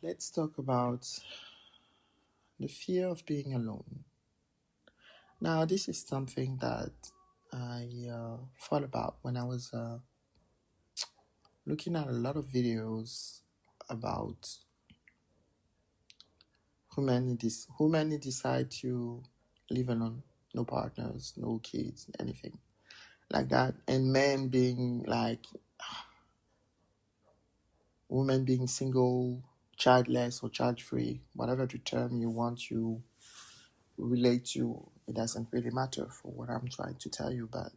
Let's talk about the fear of being alone. Now, this is something that I thought about when I was looking at a lot of videos about who many decide to live alone, no partners, no kids, anything like that, and men being like women being single, childless, or child free, whatever the term you want to relate to, it doesn't really matter for what I'm trying to tell you. But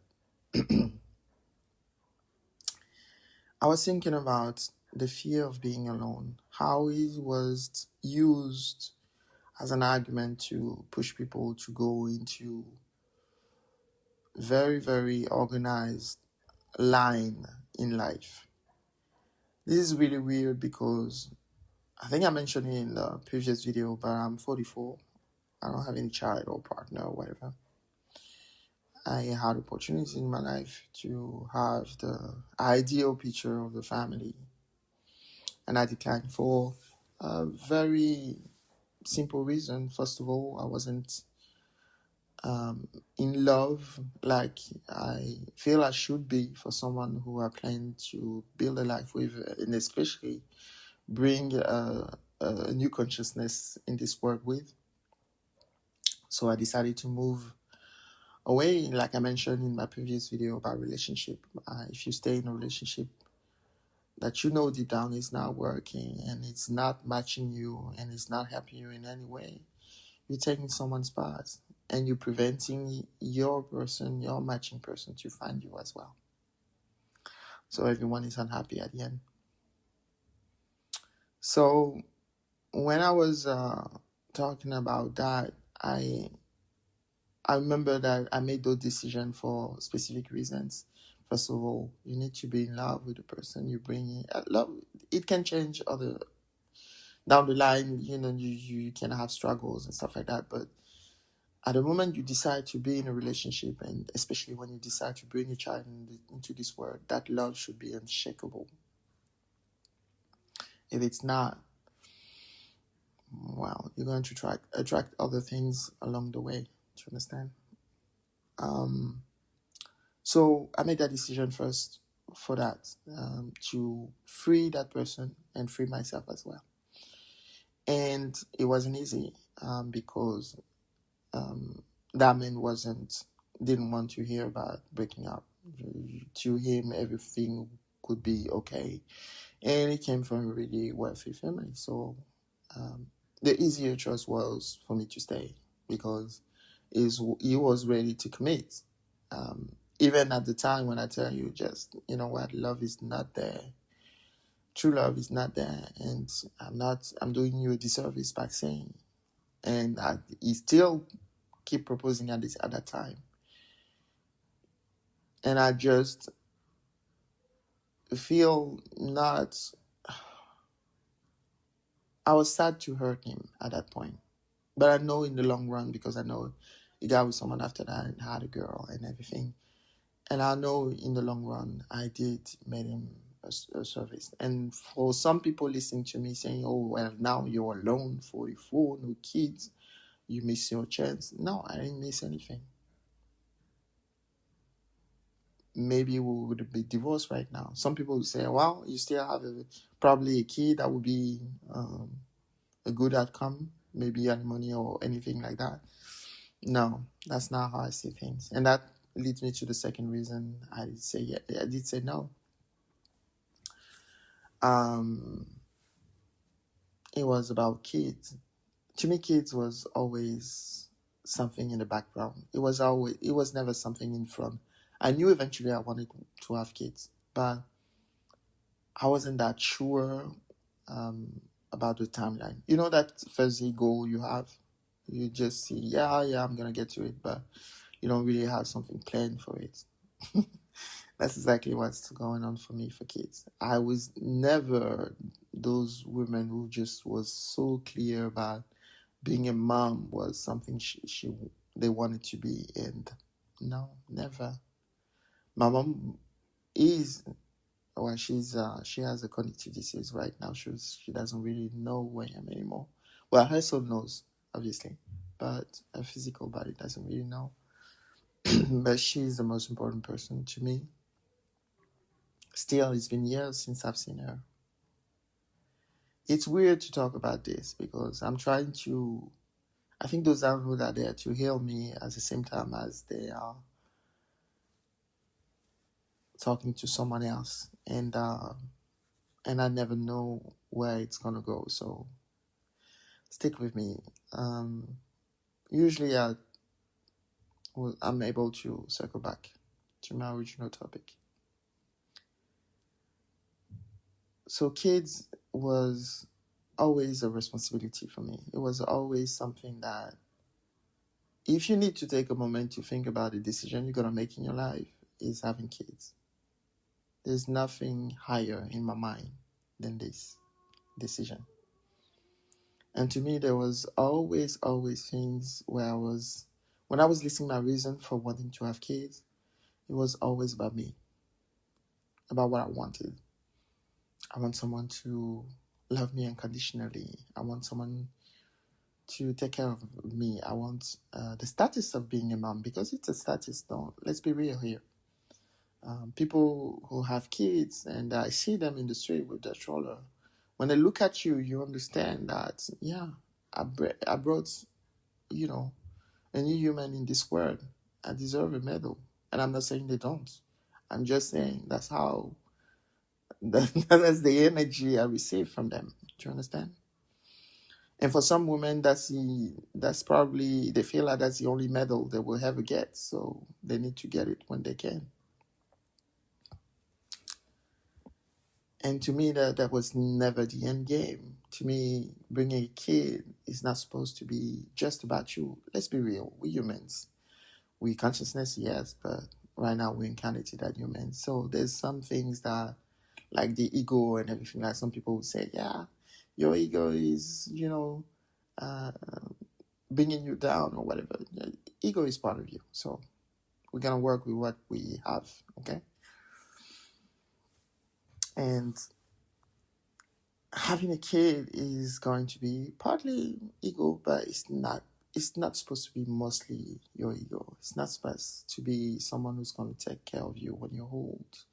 I was thinking about the fear of being alone, how it was used as an argument to push people to go into very, very organized line in life. This is really weird because I think I mentioned it in the previous video, but I'm 44. I don't have any child or partner or whatever. I had opportunities in my life to have the ideal picture of the family, and I declined for a very simple reason. First of all, I wasn't in love like I feel I should be for someone who I plan to build a life with, and especially bring a new consciousness in this world with. So I decided to move away, like I mentioned in my previous video about relationship. If you stay in a relationship that you know deep down is not working and it's not matching you and it's not helping you in any way, you're taking someone's spot and you're preventing your person, your matching person, to find you as well. So everyone is unhappy at the end. So when I was talking about that, I remember that I made those decisions for specific reasons. First of all, you need to be in love with the person you bring in. Love, it can change other down the line. You can have struggles and stuff like that. But at the moment you decide to be in a relationship, and especially when you decide to bring a child into this world, that love should be unshakable. If it's not, well, you're going to attract other things along the way. Do you understand? So I made that decision first for that, to free that person and free myself as well. And it wasn't easy because that man didn't want to hear about breaking up. To him, everything could be okay, and it came from a really wealthy family. So the easier choice was for me to stay because he was ready to commit. Even at the time when I tell you, just, you know what, love is not there. True love is not there, and I'm doing you a disservice by saying. And he still keep proposing at that time. And I just feel not, I was sad to hurt him at that point. But I know in the long run, because I know he got with someone after that and had a girl and everything. And I know in the long run, I did make him a service. And for some people listening to me saying, oh, well, now you're alone, 44, no kids, you miss your chance. No, I didn't miss anything. Maybe we would be divorced right now. Some people would say, well, you still have probably a kid. That would be a good outcome, maybe alimony or anything like that. No, that's not how I see things. And that leads me to the second reason I did say no. It was about kids. To me, kids was always something in the background. It was never something in front. I knew eventually I wanted to have kids, but I wasn't that sure about the timeline. You know that first goal you have? You just see, yeah, I'm going to get to it, but you don't really have something planned for it. That's exactly what's going on for me for kids. I was never those women who just was so clear about being a mom was something they wanted to be, and no, never. My mom is well, she has a cognitive disease right now. She doesn't really know where I am anymore. Well, her soul knows, obviously, but her physical body doesn't really know. But she's the most important person to me. Still, it's been years since I've seen her. It's weird to talk about this because I'm trying to. I think those downloads are there to heal me at the same time as they are talking to someone else, and I never know where it's gonna go. So stick with me. Usually, I'm able to circle back to my original topic. So kids was always a responsibility for me. It was always something that if you need to take a moment to think about the decision you're going to make in your life is having kids. There's nothing higher in my mind than this decision. And to me, there was always things where when I was listing my reason for wanting to have kids, it was always about me, about what I wanted. I want someone to love me unconditionally. I want someone to take care of me. I want the status of being a mom, because it's a status. Don't let's be real here. People who have kids, and I see them in the street with their stroller. When they look at you, you understand that I brought a new human in this world. I deserve a medal, and I'm not saying they don't. I'm just saying that's how that's the energy I receive from them. Do you understand? And for some women, that's probably they feel like that's the only medal they will ever get, so they need to get it when they can. And to me, that was never the end game. To me, bringing a kid is not supposed to be just about you. Let's be real. We humans, we consciousness, yes, but right now we're incarnated as humans. So there's some things that, like the ego and everything, like some people would say, yeah, your ego is, bringing you down or whatever. Ego is part of you. So we're going to work with what we have, okay? And having a kid is going to be partly ego, but it's not supposed to be mostly your ego. It's not supposed to be someone who's going to take care of you when you're old.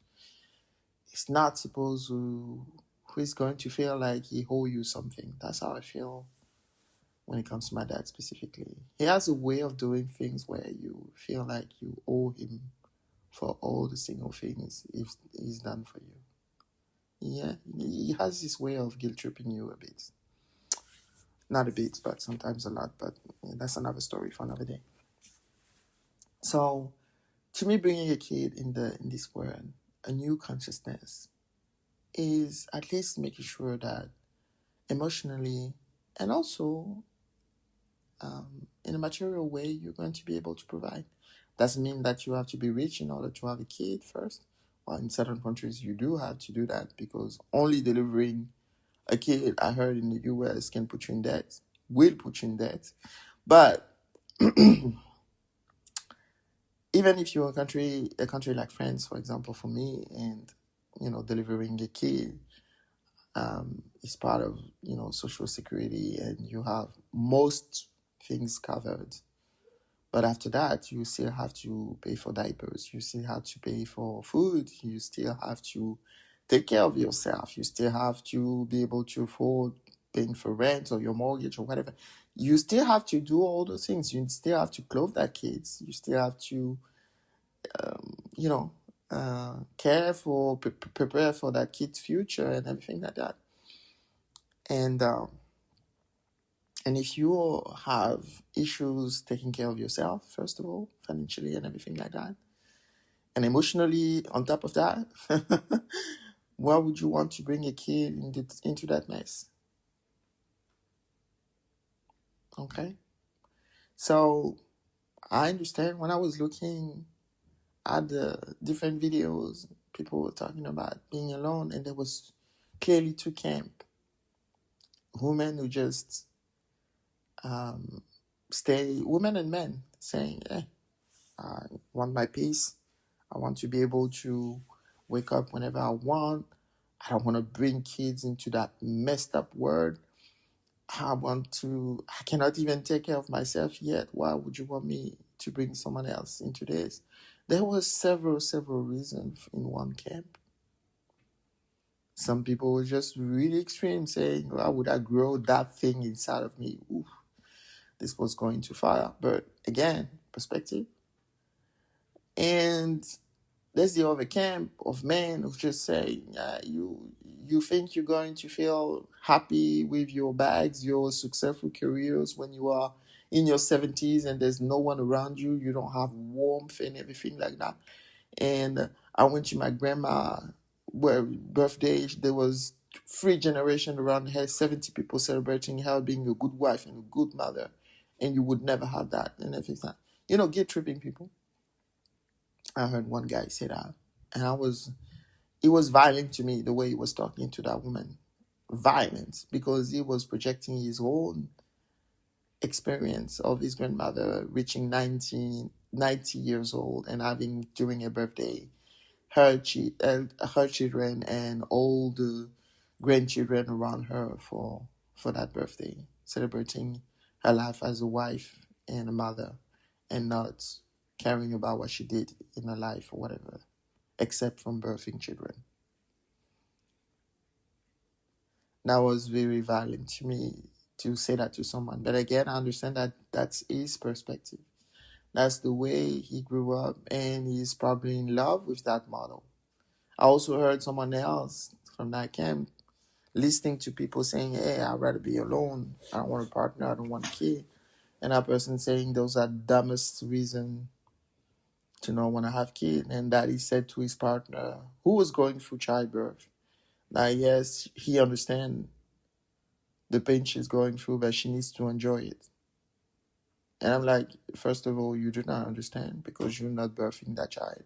It's not supposed to who is going to feel like he owe you something. That's how I feel when it comes to my dad specifically. He has a way of doing things where you feel like you owe him for all the single things he's done for you. Yeah, he has this way of guilt tripping you a bit. Not a bit, but sometimes a lot. But that's another story for another day. So, to me, bringing a kid in this world, a new consciousness, is at least making sure that emotionally and also in a material way, you're going to be able to provide. Doesn't mean that you have to be rich in order to have a kid first. Well, in certain countries, you do have to do that because only delivering a kid, I heard in the US, can put you in debt, will put you in debt. But even if you're a country like France, for example, for me, and delivering a kid is part of social security, and you have most things covered. But after that, you still have to pay for diapers. You still have to pay for food. You still have to take care of yourself. You still have to be able to afford paying for rent or your mortgage or whatever. You still have to do all those things. You still have to clothe that kids. You still have to, care for, prepare for that kid's future and everything like that. And if you have issues taking care of yourself, first of all, financially and everything like that, and emotionally on top of that, why would you want to bring a kid into that mess? Okay? So I understand when I was looking at the different videos, people were talking about being alone, and there was clearly two camps. Women who just women and men saying, I want my peace. I want to be able to wake up whenever I want. I don't want to bring kids into that messed up world. I cannot even take care of myself yet. Why would you want me to bring someone else into this? There were several reasons in one camp. Some people were just really extreme, saying, why would I grow that thing inside of me? Oof, this was going too far. But again, perspective. And there's the other camp of men who just say, you think you're going to feel happy with your bags, your successful careers when you are in your 70s and there's no one around you, you don't have warmth and everything like that. And I went to my grandma birthday. There was 3 generations around her, 70 people celebrating her being a good wife and a good mother, and you would never have that and everything. Guilt tripping people. I heard one guy say that, and it was violent to me the way he was talking to that woman. Violent, because he was projecting his own experience of his grandmother reaching 90 years old and having, during her birthday, her children and all the grandchildren around her for that birthday, celebrating her life as a wife and a mother, and not caring about what she did in her life or whatever, except from birthing children. That was very violent to me to say that to someone. But again, I understand that that's his perspective. That's the way he grew up, and he's probably in love with that model. I also heard someone else from that camp listening to people saying, hey, I'd rather be alone. I don't want a partner. I don't want a kid. And that person saying those are the dumbest reason to not want to have kids. And that he said to his partner, who was going through childbirth, that yes, he understands the pain she's going through, but she needs to enjoy it. And I'm like, first of all, you do not understand because you're not birthing that child.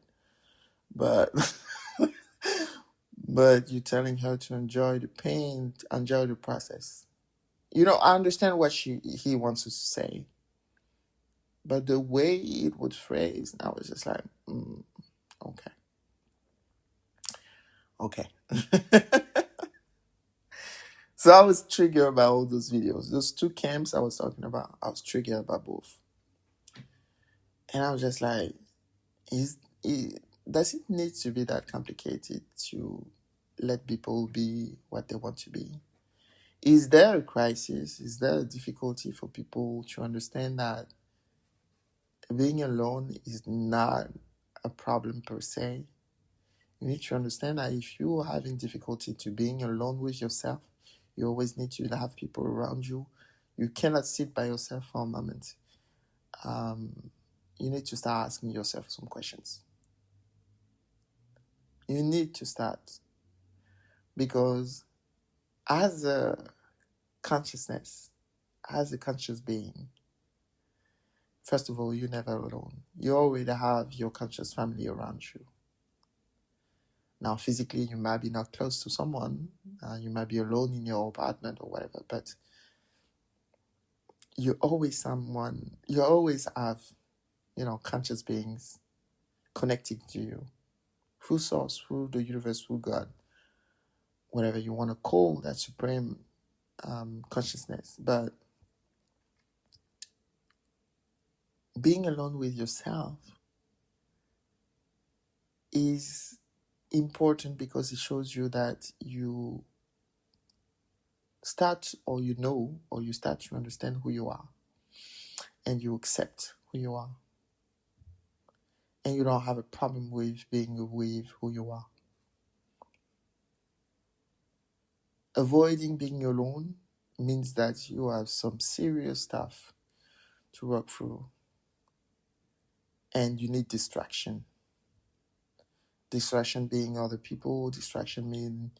But but you're telling her to enjoy the pain, enjoy the process. I understand what he wants us to say. But the way it was phrased, I was just like, okay. Okay. So I was triggered by all those videos. Those 2 camps I was talking about, I was triggered by both. And I was just like, does it need to be that complicated to let people be what they want to be? Is there a crisis? Is there a difficulty for people to understand that being alone is not a problem per se? You need to understand that if you're having difficulty to being alone with yourself, you always need to have people around you. You cannot sit by yourself for a moment. You need to start asking yourself some questions. You need to start. Because as a consciousness, as a conscious being, first of all, you're never alone. You already have your conscious family around you. Now, physically, you might be not close to someone. You might be alone in your apartment or whatever, but you always have, conscious beings connecting to you through source, through the universe, through God, whatever you want to call that supreme consciousness. But being alone with yourself is important because it shows you that you start, or you start to understand who you are, and you accept who you are, and you don't have a problem with being with who you are. Avoiding being alone means that you have some serious stuff to work through, and you need distraction. Distraction being other people, distraction mean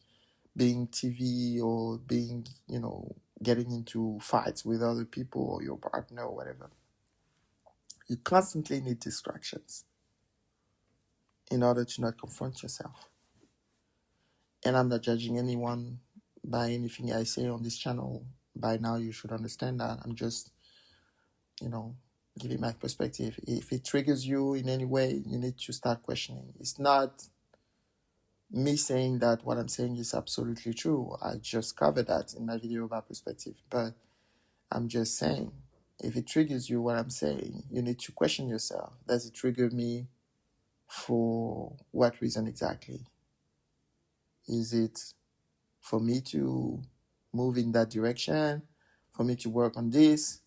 being TV, or being, getting into fights with other people or your partner or whatever. You constantly need distractions in order to not confront yourself. And I'm not judging anyone by anything I say on this channel. By now, you should understand that. I'm just, giving my perspective. If it triggers you in any way, you need to start questioning. It's not me saying that what I'm saying is absolutely true. I just covered that in my video about perspective. But I'm just saying, if it triggers you, what I'm saying, you need to question yourself. Does it trigger me for what reason exactly? Is it for me to move in that direction, for me to work on this,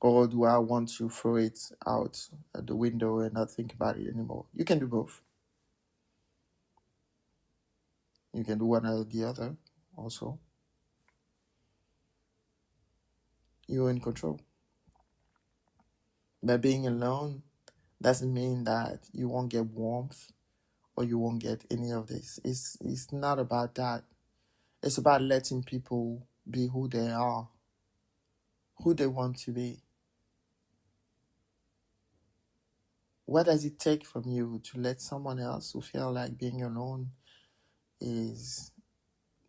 or do I want to throw it out the window and not think about it anymore? You can do both. You can do one or the other also. You're in control. But being alone doesn't mean that you won't get warmth or you won't get any of this. It's not about that. It's about letting people be who they are, who they want to be. What does it take from you to let someone else who feel like being alone is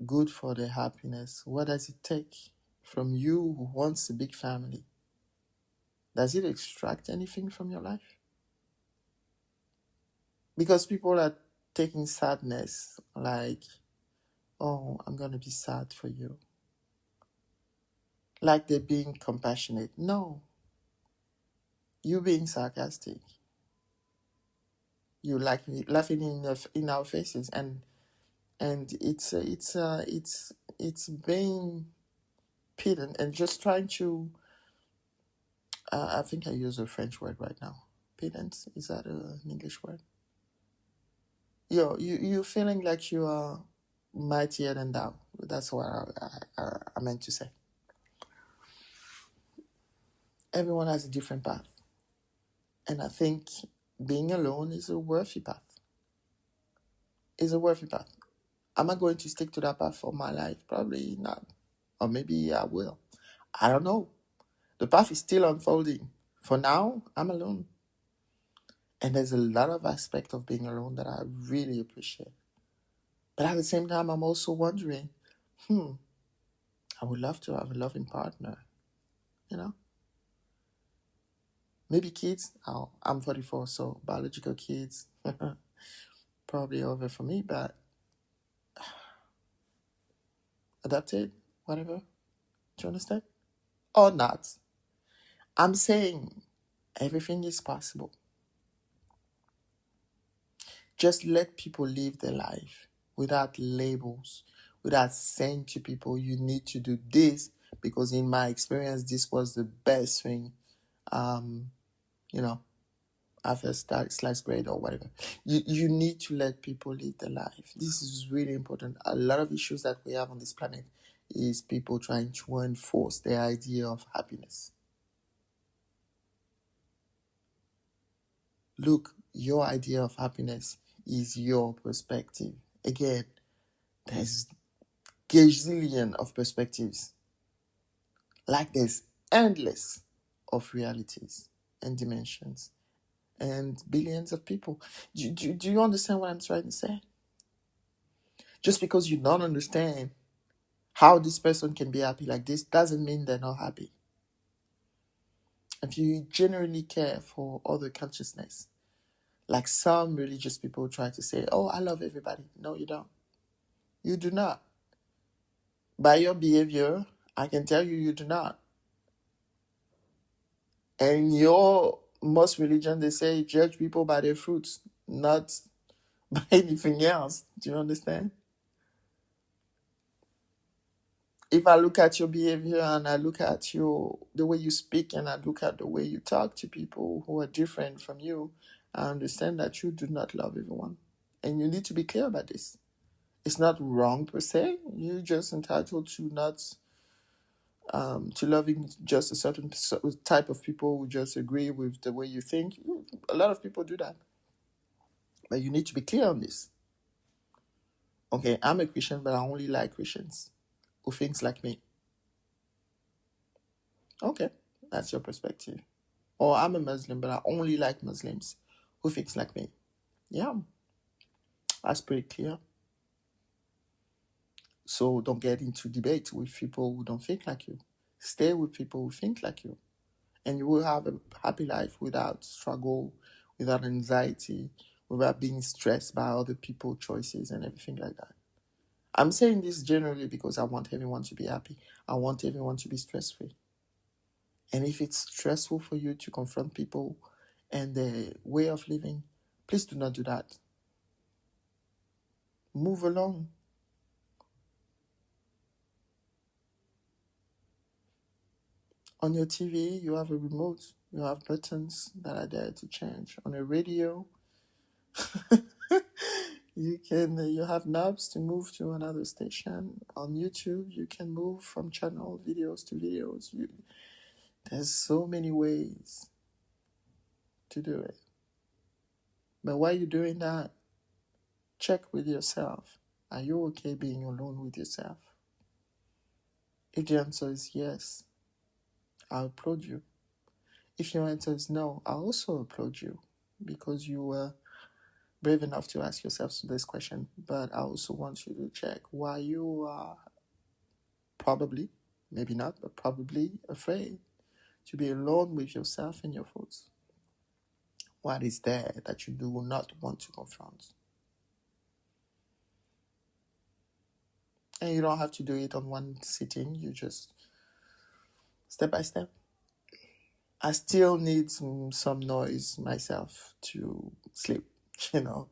good for their happiness? What does it take from you who wants a big family? Does it extract anything from your life? Because people are taking sadness like, oh, I'm going to be sad for you. Like they're being compassionate. No, you're being sarcastic. You like laughing in our faces, and it's being pedant and just trying to. I think I use a French word right now. Pedant, is that an English word? You're feeling like you are mightier than thou. That's what I meant to say. Everyone has a different path. And I think being alone is a worthy path. Is a worthy path. Am I going to stick to that path for my life? Probably not. Or maybe I will. I don't know. The path is still unfolding. For now, I'm alone. And there's a lot of aspects of being alone that I really appreciate. But at the same time, I'm also wondering, I would love to have a loving partner. You know? Maybe kids. Oh, I'm 44, so biological kids probably over for me, but adopted, whatever. Do you understand? Or not. I'm saying everything is possible. Just let people live their life without labels, without saying to people, you need to do this because in my experience, this was the best thing, you know, after sliced bread or whatever. You need to let people live their life. This is really important. A lot of issues that we have on this planet is people trying to enforce their idea of happiness. Look, your idea of happiness is your perspective. Again, there's gazillion of perspectives. Like there's endless of realities and dimensions and billions of people. Do you understand what I'm trying to say? Just because you don't understand how this person can be happy like this doesn't mean they're not happy. If you genuinely care for other consciousness, like some religious people try to say, oh, I love everybody. No, you don't. You do not. By your behavior, I can tell you, you do not. And your most religion, they say, judge people by their fruits, not by anything else. Do you understand? If I look at your behavior and I look at the way you speak and I look at the way you talk to people who are different from you, I understand that you do not love everyone. And you need to be clear about this. It's not wrong per se. You're just entitled to not to loving just a certain type of people who just agree with the way you think. A lot of people do that. But you need to be clear on this. Okay, I'm a Christian, but I only like Christians who thinks like me. Okay, that's your perspective. Or I'm a Muslim, but I only like Muslims who thinks like me. Yeah, that's pretty clear. So don't get into debate with people who don't think like you. Stay with people who think like you. And you will have a happy life without struggle, without anxiety, without being stressed by other people's choices and everything like that. I'm saying this generally because I want everyone to be happy. I want everyone to be stress-free. And if it's stressful for you to confront people and their way of living, please do not do that. Move along. On your TV, you have a remote. You have buttons that are there to change. On a radio, you have knobs to move to another station. On YouTube, you can move from channel videos to videos. There's so many ways to do it. But while you're doing that, check with yourself. Are you okay being alone with yourself? If the answer is yes, I applaud you. If your answer is no, I also applaud you because you were brave enough to ask yourself this question. But I also want you to check why you are probably, maybe not, but probably afraid to be alone with yourself and your thoughts. What is there that you do not want to confront? And you don't have to do it on one sitting. You just step by step. I still need some noise myself to sleep, you know.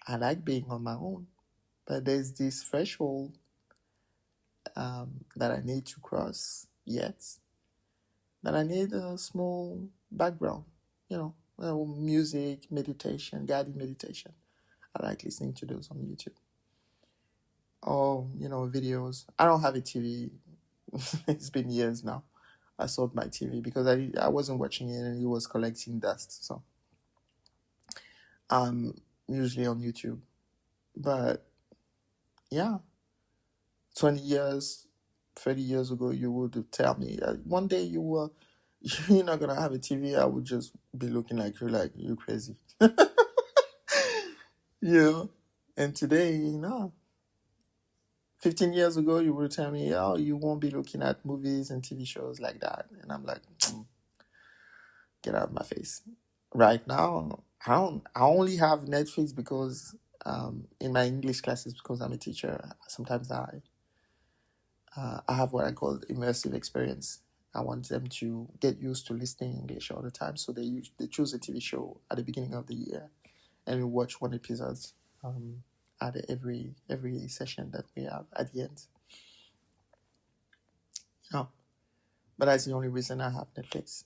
I like being on my own, but there's this threshold that I need to cross yet, that I need a small background, you know, music, meditation, guided meditation. I like listening to those on YouTube. Or, you know, videos. I don't have a TV. It's been years now. I sold my TV because I wasn't watching it and it was collecting dust. So I'm usually on YouTube. But yeah, 20 years, 30 years ago, you would tell me one day you're not going to have a TV. I would just be looking like you're crazy. Yeah. And today, no. 15 years ago, you would tell me, oh, you won't be looking at movies and TV shows like that. And I'm like, get out of my face. Right now, I only have Netflix because in my English classes, because I'm a teacher, sometimes I have what I call immersive experience. I want them to get used to listening English all the time. So they choose a TV show at the beginning of the year and we watch one episode at every session that we have at the end. No. But that's the only reason I have Netflix.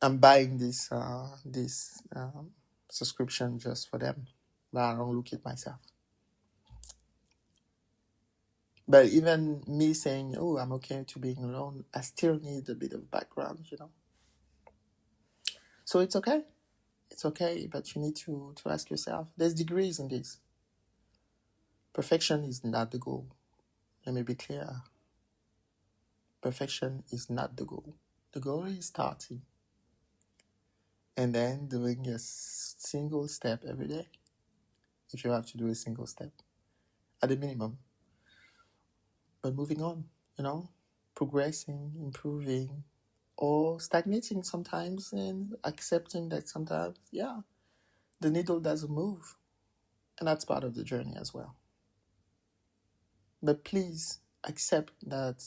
I'm buying this subscription just for them, but I don't look at myself. But even me saying, oh, I'm okay to being alone, I still need a bit of background, you know. So it's okay. It's okay, but you need to ask yourself. There's degrees in this. Perfection is not the goal. Let me be clear. Perfection is not the goal. The goal is starting and then doing a single step every day. If you have to do a single step at a minimum. But moving on, you know, progressing, improving, or stagnating sometimes and accepting that sometimes, yeah, the needle doesn't move. And that's part of the journey as well. But please accept that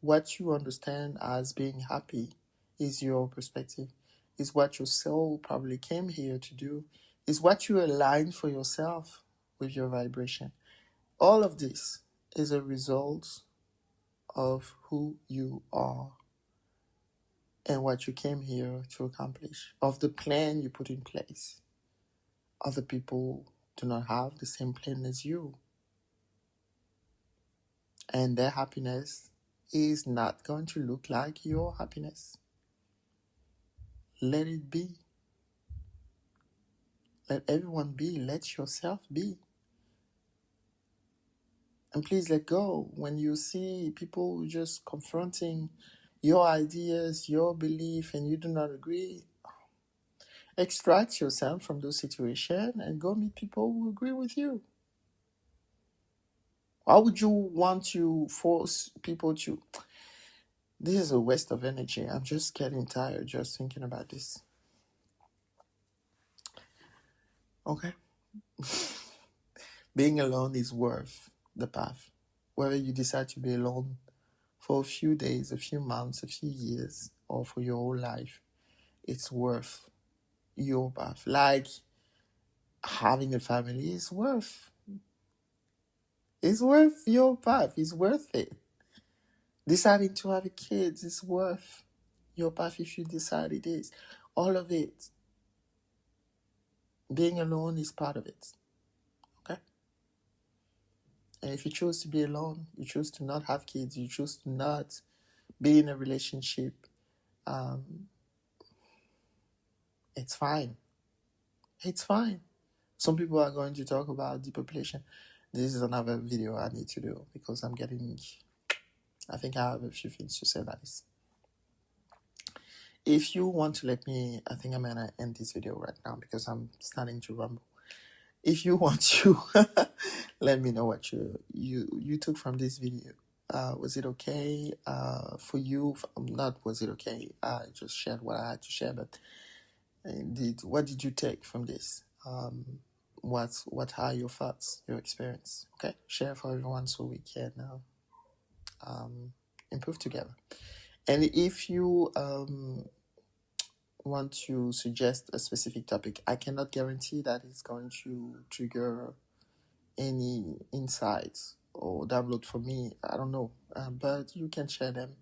what you understand as being happy is your perspective, is what your soul probably came here to do, is what you align for yourself with your vibration. All of this is a result of who you are and what you came here to accomplish, of the plan you put in place. Other people do not have the same plan as you. And their happiness is not going to look like your happiness. Let it be. Let everyone be. Let yourself be. And please let go when you see people just confronting your ideas, your belief, and you do not agree. Extract yourself from those situations and go meet people who agree with you. Why would you want to force people to? This is a waste of energy. I'm just getting tired just thinking about this. Okay? Being alone is worth the path. Whether you decide to be alone for a few days, a few months, a few years, or for your whole life, it's worth your path. Like having a family is worth. It's worth your path. It's worth it. Deciding to have a kid is worth your path if you decide it is. All of it. Being alone is part of it. Okay? And if you choose to be alone, you choose to not have kids, you choose to not be in a relationship, um, it's fine. It's fine. Some people are going to talk about depopulation. This is another video I need to do because I think I have a few things to say about this. If you want to let me, I think I'm going to end this video right now because I'm starting to rumble. If you want to let me know what you took from this video. Was it okay for you? Not was it okay? I just shared what I had to share, but what did you take from this? What are your thoughts, your experience? Okay, share for everyone so we can improve together. And if you want to suggest a specific topic, I cannot guarantee that it's going to trigger any insights or download for me. I don't know, but you can share them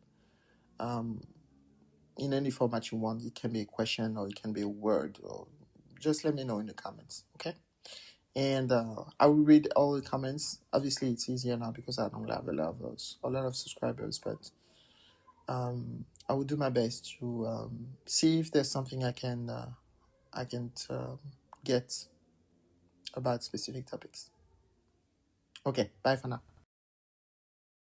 in any format you want. It can be a question or it can be a word, or just let me know in the comments. Okay. And I will read all the comments. Obviously, it's easier now because I don't have a lot of subscribers. But I will do my best to see if there's something I can get about specific topics. Okay, bye for now.